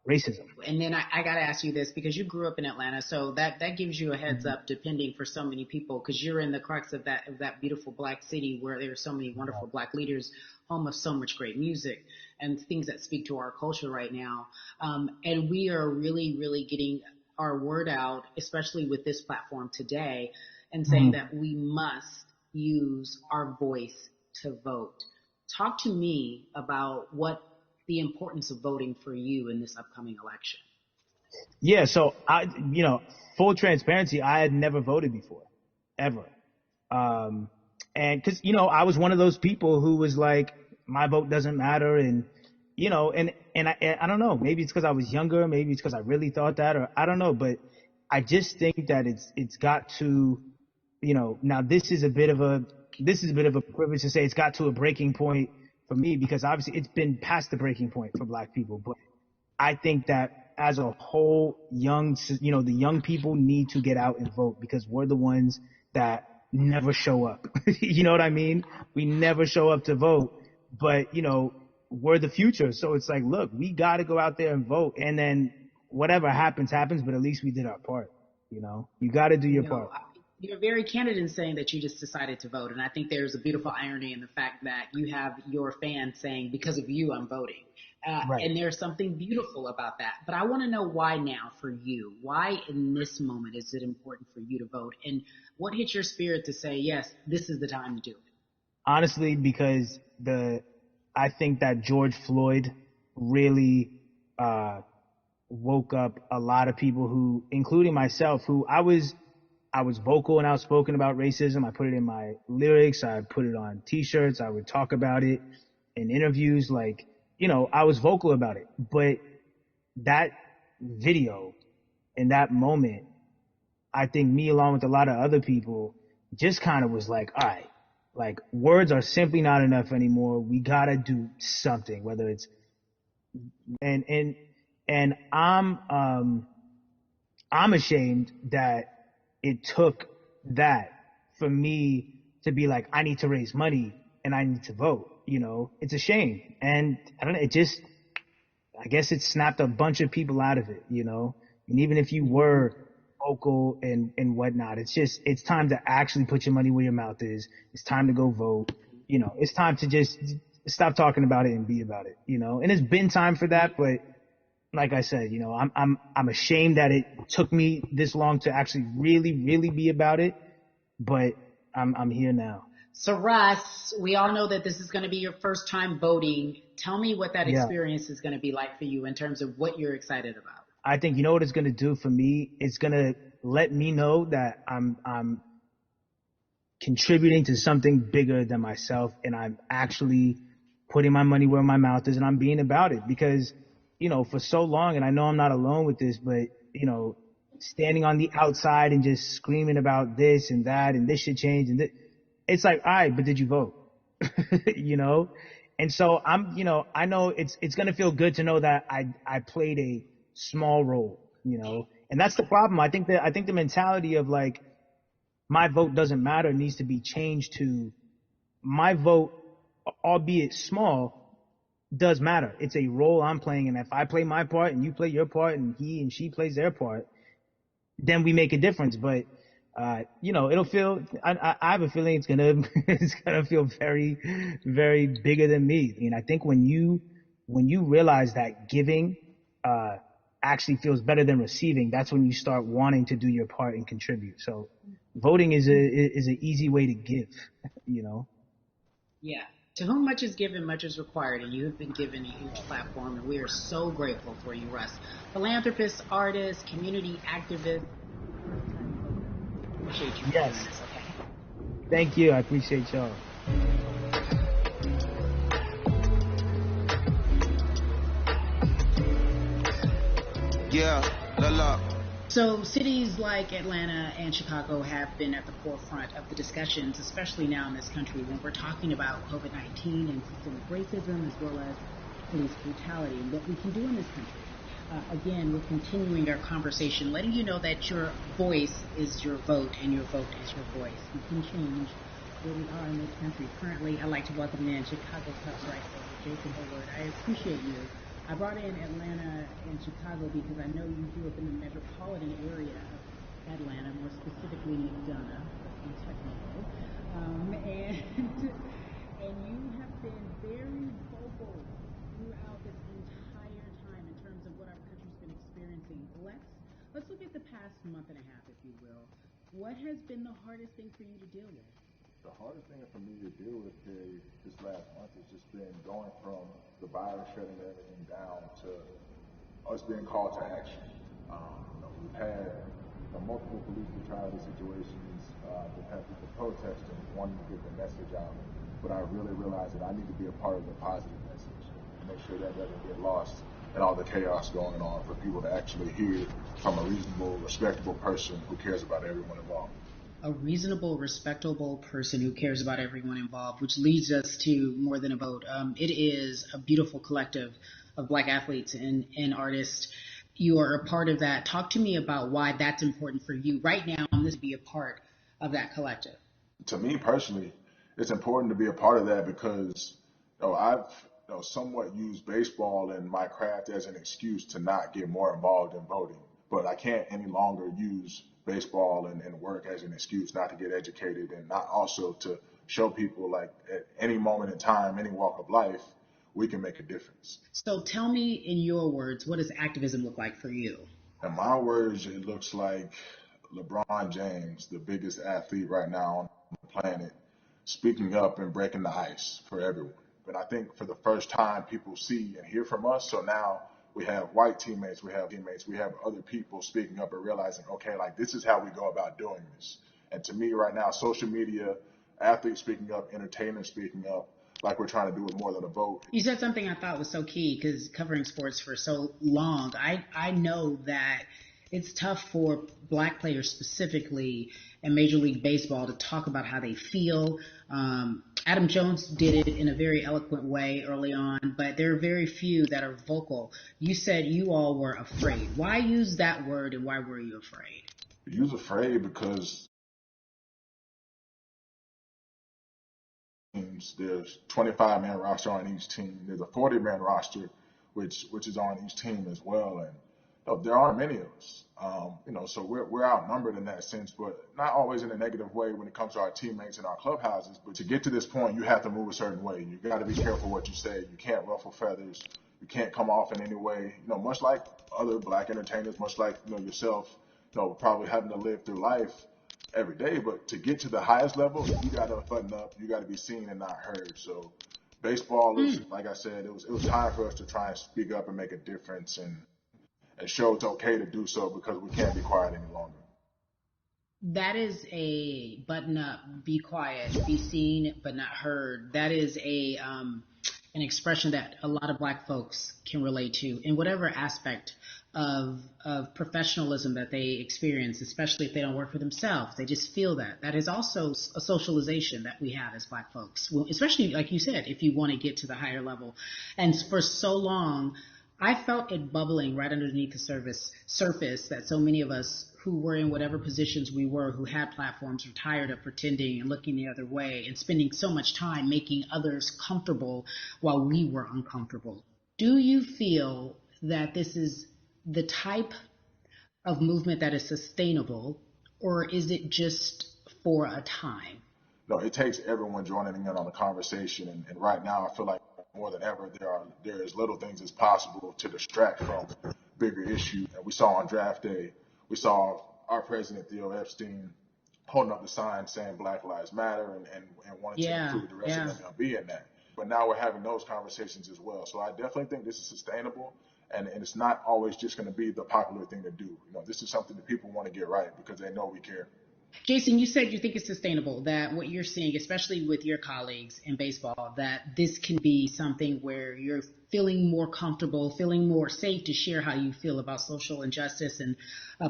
racism? And then I got to ask you this because you grew up in Atlanta, so that gives you a heads up, depending for so many people, because you're in the crux of that beautiful Black city where there are so many wonderful Black leaders, home of so much great music and things that speak to our culture right now. And we are really, really getting our word out, especially with this platform today, and saying that we must use our voice to vote. Talk to me about what the importance of voting for you in this upcoming election. Yeah, so full transparency, I had never voted before, ever. And cause, I was one of those people who was like, my vote doesn't matter. And, I don't know, maybe it's cause I was younger, maybe it's cause I really thought that, or I don't know, but I just think that it's got to, now this is a bit of a privilege to say it's got to a breaking point for me, because obviously it's been past the breaking point for Black people. But I think that as a whole, the young people need to get out and vote, because we're the ones that never show up. You know what I mean? We never show up to vote, but we're the future. So it's like, look, we got to go out there and vote, and then whatever happens, but at least we did our part. You got to do your part. You're very candid in saying that you just decided to vote. And I think there's a beautiful irony in the fact that you have your fans saying, because of you, I'm voting. Right. And there's something beautiful about that. But I want to know why now for you. Why in this moment is it important for you to vote? And what hit your spirit to say, yes, this is the time to do it? Honestly, because I think that George Floyd really woke up a lot of people who, including myself, who I was vocal and outspoken about racism. I put it in my lyrics. I put it on T-shirts. I would talk about it in interviews. Like, I was vocal about it. But that video in that moment, I think me along with a lot of other people just kind of was like, all right, like words are simply not enough anymore. We got to do something, whether it's, and I'm ashamed that it took that for me to be like, I need to raise money and I need to vote. It's a shame. And I don't know, I guess it snapped a bunch of people out of it, and even if you were vocal and whatnot, it's time to actually put your money where your mouth is. It's time to go vote. It's time to just stop talking about it and be about it, and it's been time for that. But like I said, I'm ashamed that it took me this long to actually really, really be about it, but I'm here now. So Russ, we all know that this is going to be your first time voting. Tell me what that experience is going to be like for you in terms of what you're excited about. I think what it's going to do for me. It's going to let me know that I'm contributing to something bigger than myself, and I'm actually putting my money where my mouth is, and I'm being about it, because for so long, and I know I'm not alone with this, but, standing on the outside and just screaming about this and that, and this should change. And it's like, all right, but did you vote? And so I know it's going to feel good to know that I played a small role, and that's the problem. I think the mentality of like, my vote doesn't matter needs to be changed to my vote, albeit small, does matter. It's a role I'm playing, and if I play my part and you play your part and he and she plays their part, then we make a difference. But it'll feel. I have a feeling it's gonna feel very, very bigger than me. And I think when you realize that giving actually feels better than receiving, that's when you start wanting to do your part and contribute. So voting is an easy way to give. Yeah. To whom much is given, much is required, and you have been given a huge platform, and we are so grateful for you, Russ. Philanthropist, artist, community activist. Appreciate you. Yes. This, okay? Thank you. I appreciate y'all. Yeah, la. So cities like Atlanta and Chicago have been at the forefront of the discussions, especially now in this country when we're talking about COVID-19 and systemic racism as well as police brutality and what we can do in this country. Again, we're continuing our conversation, letting you know that your voice is your vote and your vote is your voice. You can change where we are in this country. Currently, I'd like to welcome in Chicago Cubs right over Jason Hayward. I appreciate you. I brought in Atlanta and Chicago because I know you grew up in the metropolitan area of Atlanta, more specifically McDonough, in technical. And you have been very vocal throughout this entire time in terms of what our country's been experiencing. Let's look at the past month and a half, if you will. What has been the hardest thing for you to deal with? The hardest thing for me to deal with this last month has just been going from the virus shutting everything down to us being called to action. We've had multiple police brutality situations. We've had people protesting, wanting to get the message out. But I really realized that I need to be a part of the positive message and make sure that doesn't get lost in all the chaos going on, for people to actually hear from a reasonable, respectable person who cares about everyone involved. A reasonable, respectable person who cares about everyone involved, which leads us to More Than a Vote. It is a beautiful collective of Black athletes and artists. You are a part of that. Talk to me about why that's important for you right now, and this to be a part of that collective. To me personally, it's important to be a part of that because I've somewhat used baseball and my craft as an excuse to not get more involved in voting. But I can't any longer use baseball and work as an excuse not to get educated, and not also to show people, like, at any moment in time, any walk of life, we can make a difference. So tell me in your words, what does activism look like for you? In my words, it looks like LeBron James, the biggest athlete right now on the planet, speaking up and breaking the ice for everyone. But I think for the first time, people see and hear from us. So now we have white teammates, we have other people speaking up and realizing, okay, like, this is how we go about doing this. And to me right now, social media, athletes speaking up, entertainers speaking up, like we're trying to do with More Than a Vote. You said something I thought was so key, because covering sports for so long, I know that it's tough for Black players specifically in Major League Baseball to talk about how they feel. Adam Jones did it in a very eloquent way early on, but there are very few that are vocal. You said you all were afraid. Why use that word, and why were you afraid? You was afraid because there's 25-man roster on each team. There's a 40-man roster, which is on each team as well, and there aren't many of us. So we're outnumbered in that sense, but not always in a negative way when it comes to our teammates and our clubhouses. But to get to this point, you have to move a certain way. You got to be careful what you say. You can't ruffle feathers. You can't come off in any way. Much like other Black entertainers, much like yourself, probably having to live through life every day. But to get to the highest level, you got to button up. You got to be seen and not heard. So baseball is, like I said, it was time for us to try and speak up and make a difference and show it's okay to do so, because we can't be quiet any longer. That is a button up, be quiet, be seen but not heard. That is an expression that a lot of Black folks can relate to in whatever aspect of professionalism that they experience, especially if they don't work for themselves. They just feel that. That is also a socialization that we have as Black folks, well, especially, like you said, if you want to get to the higher level. And for so long, I felt it bubbling right underneath the surface that so many of us who were in whatever positions we were, who had platforms, were tired of pretending and looking the other way and spending so much time making others comfortable while we were uncomfortable. Do you feel that this is the type of movement that is sustainable, or is it just for a time? No, it takes everyone joining in on the conversation, and right now I feel like more than ever there is little things as possible to distract from bigger issues. And we saw on draft day, we saw our president Theo Epstein holding up the sign saying Black Lives Matter and wanting to include the rest of MLB in that. But now we're having those conversations as well. So I definitely think this is sustainable, and it's not always just going to be the popular thing to do. This is something that people want to get right because they know we care. Jason, you said you think it's sustainable, that what you're seeing, especially with your colleagues in baseball, that this can be something where you're feeling more comfortable, feeling more safe to share how you feel about social injustice and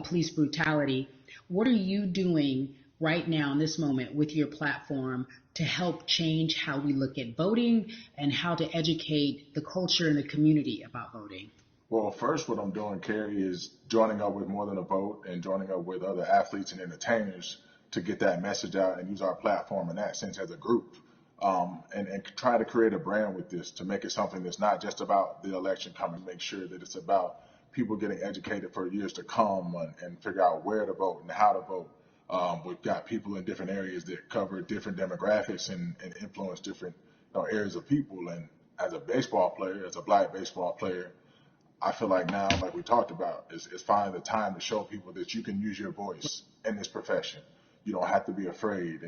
police brutality. What are you doing right now in this moment with your platform to help change how we look at voting and how to educate the culture and the community about voting? Well, first, what I'm doing, Carrie, is joining up with More Than a Vote and joining up with other athletes and entertainers to get that message out and use our platform in that sense as a group, and try to create a brand with this to make it something that's not just about the election coming, make sure that it's about people getting educated for years to come and figure out where to vote and how to vote. We've got people in different areas that cover different demographics and influence different areas of people. And as a baseball player, as a Black baseball player, I feel like now, like we talked about, is finding the time to show people that you can use your voice in this profession. You don't have to be afraid.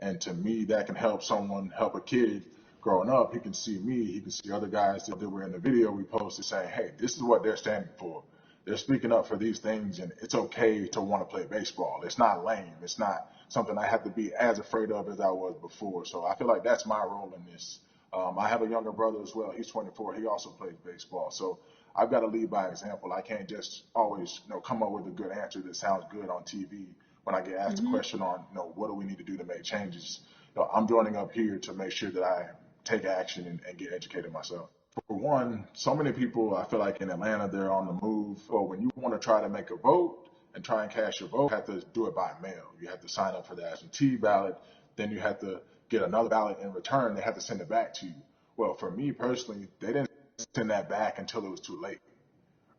And to me, that can help a kid growing up. He can see me, he can see other guys that were in the video we posted saying, hey, this is what they're standing for. they're speaking up for these things, and it's okay to want to play baseball. It's not lame. It's not something I have to be as afraid of as I was before. So I feel like that's my role in this. I have a younger brother as well. He's 24. He also plays baseball. So I've got to lead by example. I can't just always, come up with a good answer that sounds good on TV when I get asked a question on, what do we need to do to make changes. I'm joining up here to make sure that I take action and get educated myself. For one, so many people, I feel like in Atlanta, they're on the move. Or when you want to try to make a vote and try and cast your vote, you have to do it by mail. You have to sign up for the absentee ballot. Then you have to get another ballot in return. They have to send it back to you. Well, for me personally, they didn't send that back until it was too late,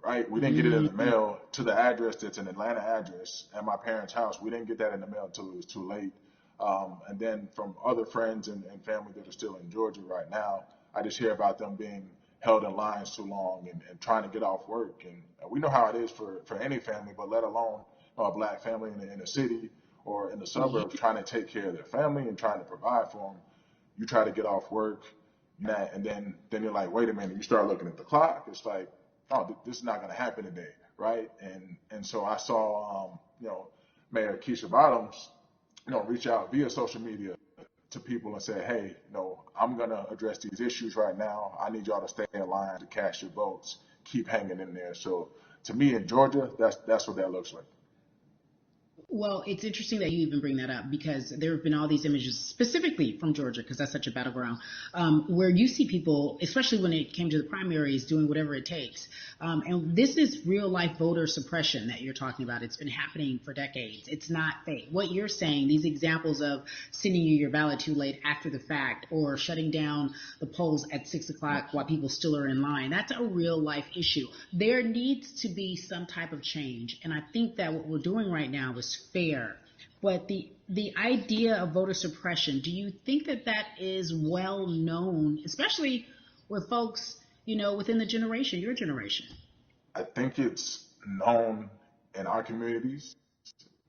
right? We didn't get it in the mail to the address that's an Atlanta address at my parents' house. We didn't get that in the mail until it was too late. And then from other friends and family that are still in Georgia right now, I just hear about them being held in lines too long and trying to get off work. And we know how it is for any family, but let alone a black family in the city or in the suburbs trying to take care of their family and trying to provide for them. You try to get off work, and then you're like, wait a minute. You start looking at the clock. It's like, oh, this is not going to happen today, right? And so I saw, Mayor Keisha Bottoms, reach out via social media to people and say, hey, I'm going to address these issues right now. I need y'all to stay in line to cast your votes. Keep hanging in there. So to me in Georgia, that's what that looks like. Well, it's interesting that you even bring that up because there have been all these images specifically from Georgia, because that's such a battleground, where you see people, especially when it came to the primaries, doing whatever it takes. And this is real life voter suppression that you're talking about. It's been happening for decades. It's not fake. What you're saying, these examples of sending you your ballot too late after the fact or shutting down the polls at 6 o'clock while people still are in line, that's a real life issue. There needs to be some type of change. And I think that what we're doing right now is fair. But the idea of voter suppression, do you think that is well known, especially with folks, within the generation, your generation? I think it's known in our communities,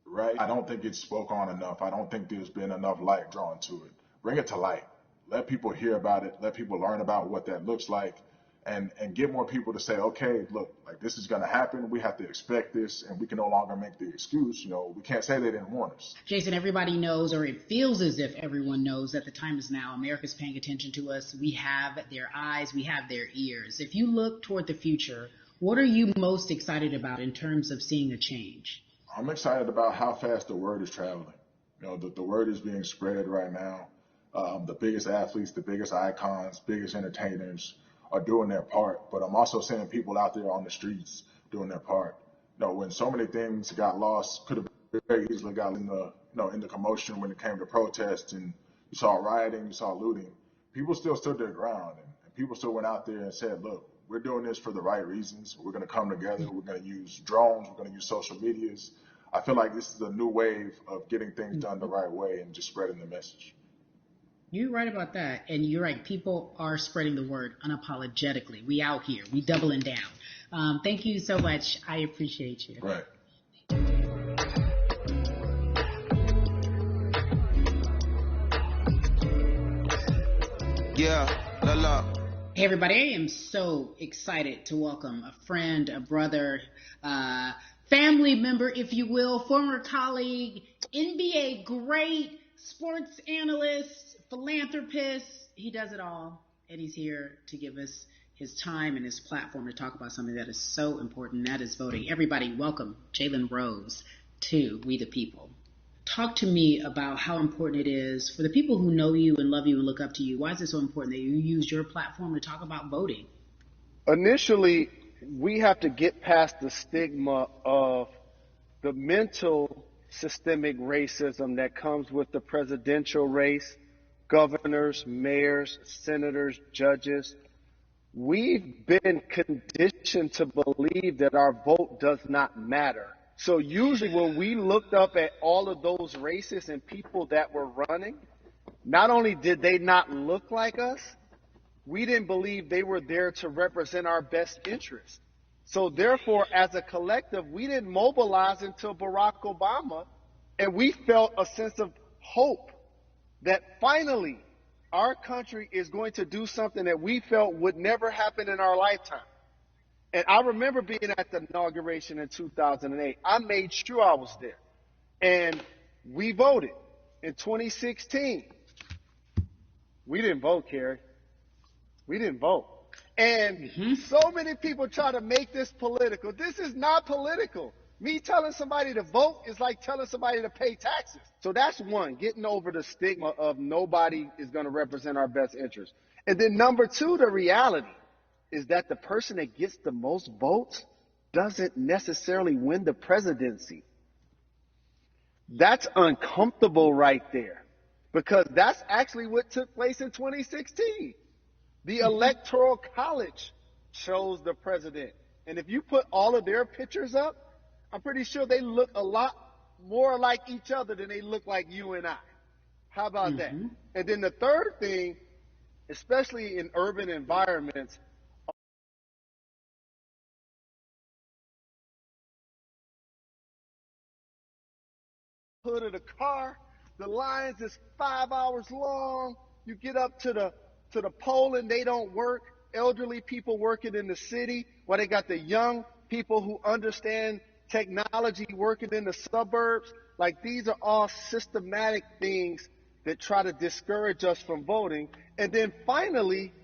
right? I don't think it's spoke on enough. I don't think there's been enough light drawn to it. Bring it to light. Let people hear about it. Let people learn about what that looks like. And get more people to say, okay, look, like this is going to happen. We have to expect this, and we can no longer make the excuse. We can't say they didn't warn us. Jason, everybody knows, or it feels as if everyone knows that the time is now. America's paying attention to us. We have their eyes. We have their ears. If you look toward the future, what are you most excited about in terms of seeing a change? I'm excited about how fast the word is traveling. The word is being spread right now. The biggest athletes, the biggest icons, biggest entertainers are doing their part, but I'm also seeing people out there on the streets doing their part. When so many things got lost, could have very easily got in the commotion when it came to protests, and you saw rioting, you saw looting. People still stood their ground, and people still went out there and said, look, we're doing this for the right reasons. We're going to come together. We're going to use drones. We're going to use social medias. I feel like this is a new wave of getting things done the right way and just spreading the message. You're right about that. And you're right. People are spreading the word unapologetically. We out here. We doubling down. Thank you so much. I appreciate you. Right. Yeah, la la. Hey everybody, I am so excited to welcome a friend, a brother, family member, if you will, former colleague, NBA great, sports analyst, philanthropist. He does it all, and he's here to give us his time and his platform to talk about something that is so important, and that is voting. Everybody, welcome Jalen Rose to We the People. Talk to me about how important it is for the people who know you and love you and look up to you. Why is it so important that you use your platform to talk about voting? Initially, we have to get past the stigma of the mental systemic racism that comes with the presidential race, governors, mayors, senators, judges. We've been conditioned to believe that our vote does not matter. So usually when we looked up at all of those races and people that were running, not only did they not look like us, we didn't believe they were there to represent our best interests. So therefore, as a collective, we didn't mobilize until Barack Obama, and we felt a sense of hope that finally our country is going to do something that we felt would never happen in our lifetime. And I remember being at the inauguration in 2008. I made sure I was there. And we voted. In 2016, we didn't vote, Carrie. We didn't vote. And so many people try to make this political. This is not political. Me telling somebody to vote is like telling somebody to pay taxes. So that's one, getting over the stigma of nobody is going to represent our best interest. And then number two, the reality is that the person that gets the most votes doesn't necessarily win the presidency. That's uncomfortable right there, because that's actually what took place in 2016. The Electoral College chose the president. And if you put all of their pictures up, I'm pretty sure they look a lot more like each other than they look like you and I. How about that? And then the third thing, especially in urban environments, hood of the car, the lines is 5 hours long. You get up to the poll and they don't work. Elderly people working in the city, while they got the young people who understand technology working in the suburbs. Like, these are all systematic things that try to discourage us from voting. And then finally,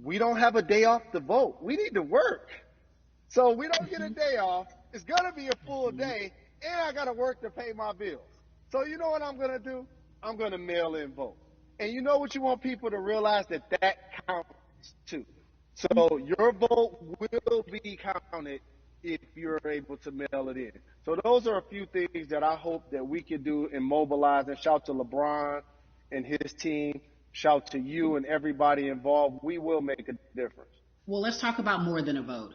we don't have a day off to vote. We need to work. So we don't get a day off. It's going to be a full day, and I got to work to pay my bills. So you know what I'm going to do? I'm going to mail in vote. And you know what you want people to realize? That counts too. So your vote will be counted if you're able to mail it in. So those are a few things that I hope that we can do and mobilize. And shout to LeBron and his team. Shout to you and everybody involved. We will make a difference. Well, let's talk about more than a vote.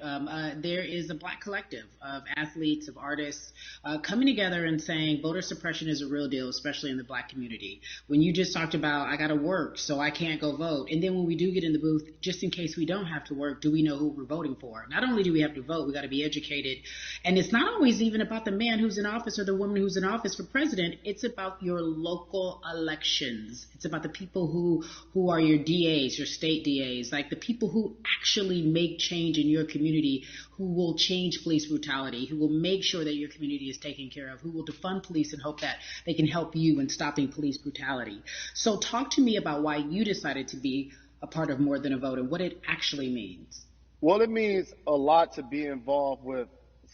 There is a black collective of athletes, of artists coming together and saying voter suppression is a real deal, especially in the black community. When you just talked about, I got to work, so I can't go vote. And then when we do get in the booth, just in case we don't have to work, do we know who we're voting for? Not only do we have to vote, we got to be educated. And it's not always even about the man who's in office or the woman who's in office for president. It's about your local elections. It's about the people who are your DAs, your state DAs, like the people who actually make change in your community, who will change police brutality, who will make sure that your community is taken care of, who will defund police and hope that they can help you in stopping police brutality. So talk to me about why you decided to be a part of More Than a Vote and what it actually means. Well, it means a lot to be involved with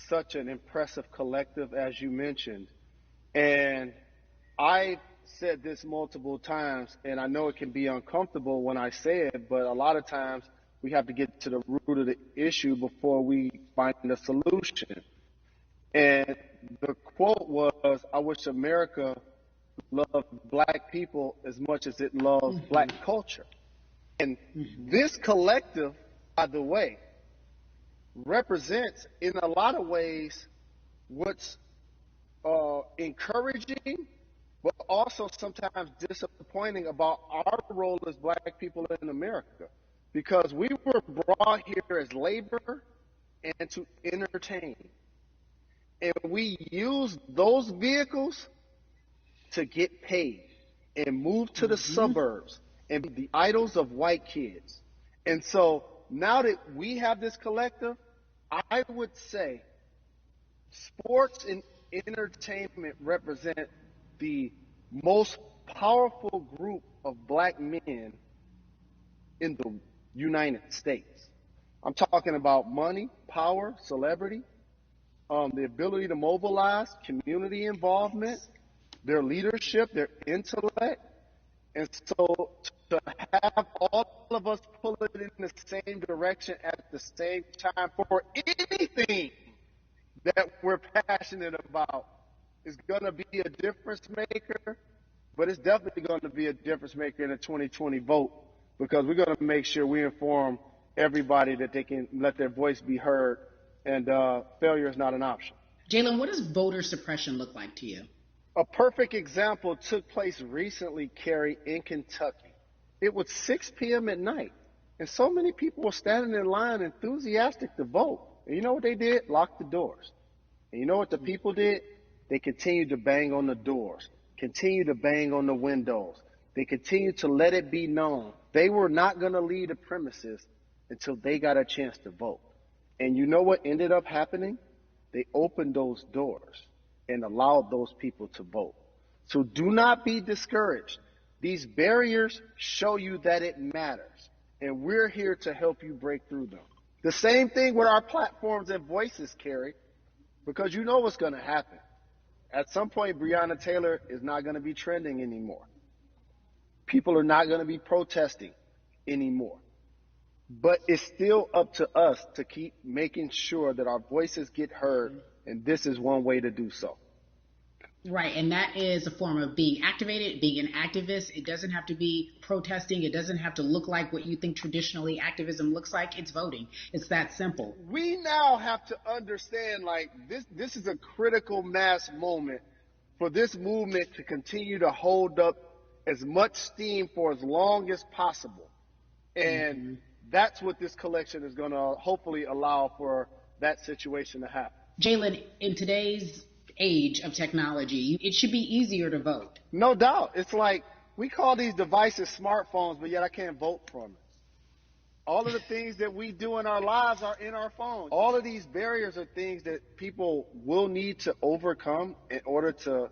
such an impressive collective, as you mentioned. And I said this multiple times, and I know it can be uncomfortable when I say it, but a lot of times we have to get to the root of the issue before we find a solution. And the quote was, I wish America loved black people as much as it loves black culture. And this collective, by the way, represents in a lot of ways what's encouraging, but also sometimes disappointing about our role as black people in America. Because we were brought here as labor and to entertain. And we use those vehicles to get paid and move to the suburbs and be the idols of white kids. And so now that we have this collective, I would say sports and entertainment represent the most powerful group of black men in the United States. I'm talking about money, power, celebrity, the ability to mobilize, community involvement, their leadership, their intellect. And so to have all of us pull it in the same direction at the same time for anything that we're passionate about is going to be a difference maker, but it's definitely going to be a difference maker in the 2020 vote, because we're going to make sure we inform everybody that they can let their voice be heard, and failure is not an option. Jalen, what does voter suppression look like to you? A perfect example took place recently, Carrie, in Kentucky. It was 6 p.m. at night, and so many people were standing in line enthusiastic to vote. And you know what they did? Locked the doors. And you know what the people did? They continued to bang on the doors, continued to bang on the windows. They continued to let it be known they were not going to leave the premises until they got a chance to vote. And you know what ended up happening? They opened those doors and allowed those people to vote. So do not be discouraged. These barriers show you that it matters, and we're here to help you break through them. The same thing with our platforms and voices, Carrie, because you know what's going to happen. At some point, Breonna Taylor is not going to be trending anymore. People are not going to be protesting anymore. But it's still up to us to keep making sure that our voices get heard, and this is one way to do so. Right, and that is a form of being activated, being an activist. It doesn't have to be protesting. It doesn't have to look like what you think traditionally activism looks like. It's voting. It's that simple. We now have to understand, like, this is a critical mass moment for this movement to continue to hold up as much steam for as long as possible. And that's what this collection is going to hopefully allow for that situation to happen. Jalen, in today's age of technology, it should be easier to vote. No doubt. It's like we call these devices smartphones, but yet I can't vote from it. All of the things that we do in our lives are in our phones. All of these barriers are things that people will need to overcome in order to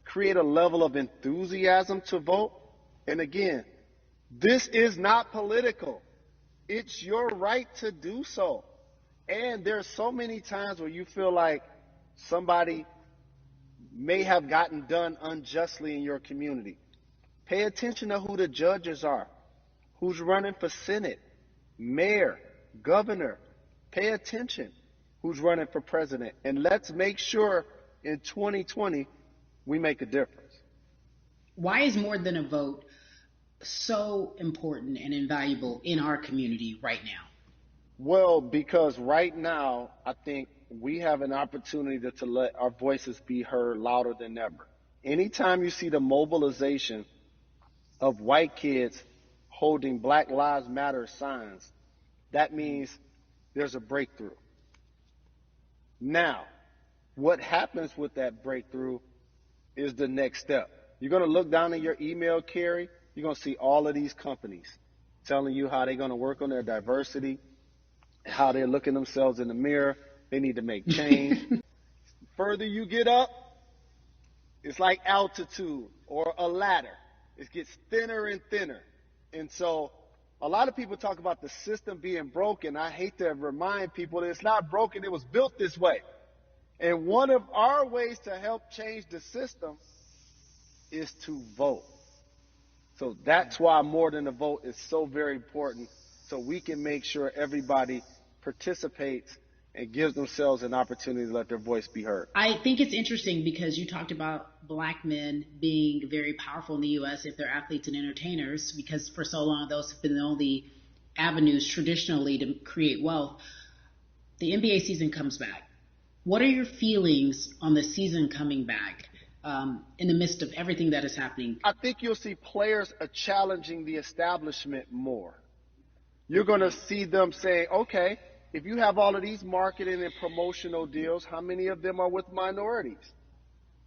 create a level of enthusiasm to vote. And again, this is not political. It's your right to do so. And there's so many times where you feel like somebody may have gotten done unjustly in your community. Pay attention to who the judges are, who's running for Senate, mayor, governor. Pay attention who's running for president. And let's make sure in 2020 we make a difference. Why is more than a vote so important and invaluable in our community right now? Well, because right now, I think we have an opportunity to let our voices be heard louder than ever. Anytime you see the mobilization of white kids holding Black Lives Matter signs, that means there's a breakthrough. Now, what happens with that breakthrough is the next step. You're going to look down in your email, Carrie, you're going to see all of these companies telling you how they're going to work on their diversity, how they're looking themselves in the mirror. They need to make change. Further you get up, it's like altitude or a ladder. It gets thinner and thinner. And so a lot of people talk about the system being broken. I hate to remind people that it's not broken. It was built this way. And one of our ways to help change the system is to vote. So that's why more than a vote is so very important, so we can make sure everybody participates and gives themselves an opportunity to let their voice be heard. I think it's interesting because you talked about black men being very powerful in the U.S. if they're athletes and entertainers, because for so long those have been the only avenues traditionally to create wealth. The NBA season comes back. What are your feelings on the season coming back in the midst of everything that is happening? I think you'll see players challenging the establishment more. You're going to see them say, okay, if you have all of these marketing and promotional deals, how many of them are with minorities?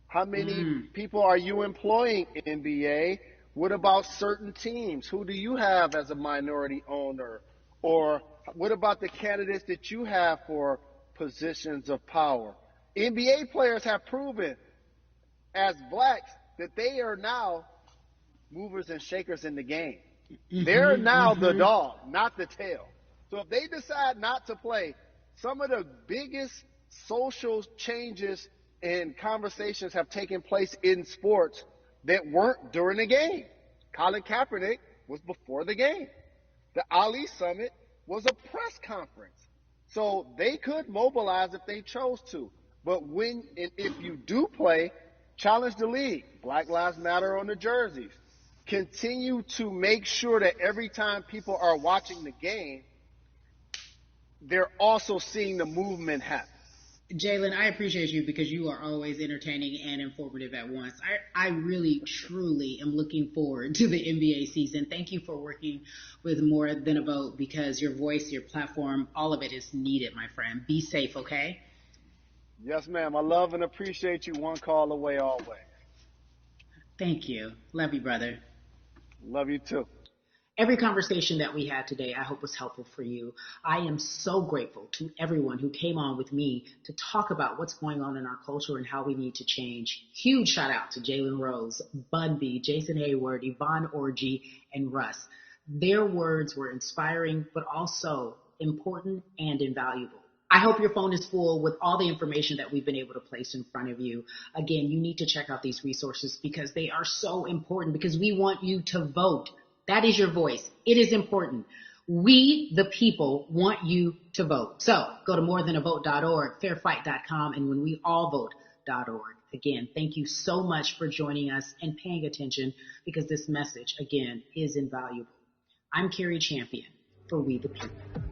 How many people are you employing in NBA? What about certain teams? Who do you have as a minority owner? Or what about the candidates that you have for positions of power? NBA players have proven as blacks that they are now movers and shakers in the game. They're now the dog, not the tail. So if they decide not to play, some of the biggest social changes and conversations have taken place in sports that weren't during the game. Colin Kaepernick was before the game. The Ali Summit was a press conference. So they could mobilize if they chose to. But when and if you do play, challenge the league. Black Lives Matter on the jerseys. Continue to make sure that every time people are watching the game, they're also seeing the movement happen. Jalen, I appreciate you because you are always entertaining and informative at once. I really, truly am looking forward to the NBA season. Thank you for working with More Than a Vote because your voice, your platform, all of it is needed, my friend. Be safe, okay? Yes, ma'am. I love and appreciate you. One call away always. Thank you. Love you, brother. Love you too. Every conversation that we had today, I hope was helpful for you. I am so grateful to everyone who came on with me to talk about what's going on in our culture and how we need to change. Huge shout out to Jalen Rose, Bun B, Jason Hayward, Yvonne Orgy, and Russ. Their words were inspiring, but also important and invaluable. I hope your phone is full with all the information that we've been able to place in front of you. Again, you need to check out these resources because they are so important, because we want you to vote. That is your voice. It is important. We, the people, want you to vote. So go to morethanavote.org, fairfight.com, and whenweallvote.org. Again, thank you so much for joining us and paying attention, because this message, again, is invaluable. I'm Carrie Champion for We the People.